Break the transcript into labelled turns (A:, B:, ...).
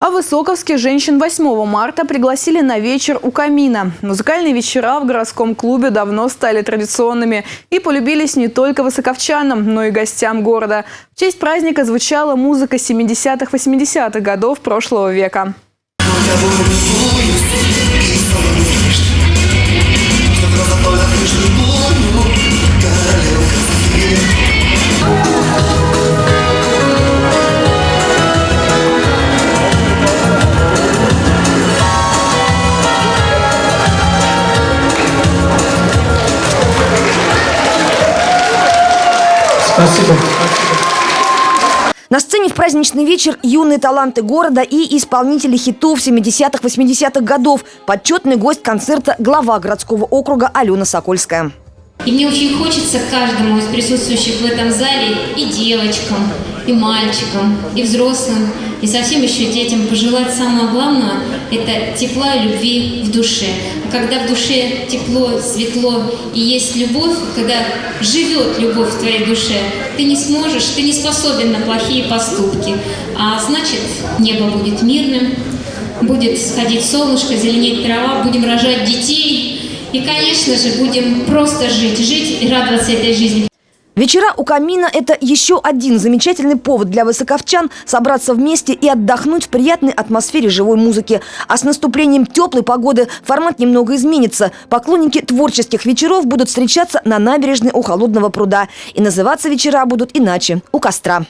A: А в Высоковске женщин 8 марта пригласили на вечер у камина. Музыкальные вечера в городском клубе давно стали традиционными и полюбились не только высоковчанам, но и гостям города. В честь праздника звучала музыка 70-х-80-х годов прошлого века.
B: Спасибо.
C: На сцене в праздничный вечер юные таланты города и исполнители хитов 70-х-80-х годов. Почетный гость концерта глава городского округа Алена Сокольская.
D: И мне очень хочется каждому из присутствующих в этом зале, и девочкам, и мальчикам, и взрослым, и совсем еще детям пожелать самого главного – это тепла и любви в душе. А когда в душе тепло, светло и есть любовь, когда живет любовь в твоей душе, ты не сможешь, ты не способен на плохие поступки. А значит, небо будет мирным, будет сходить солнышко, зеленеть трава, будем рожать детей. И, конечно же, будем просто жить и радоваться этой жизни.
C: Вечера у камина – это еще один замечательный повод для высоковчан собраться вместе и отдохнуть в приятной атмосфере живой музыки. А с наступлением теплой погоды формат немного изменится. Поклонники творческих вечеров будут встречаться на набережной у Холодного пруда. И называться вечера будут иначе – у костра.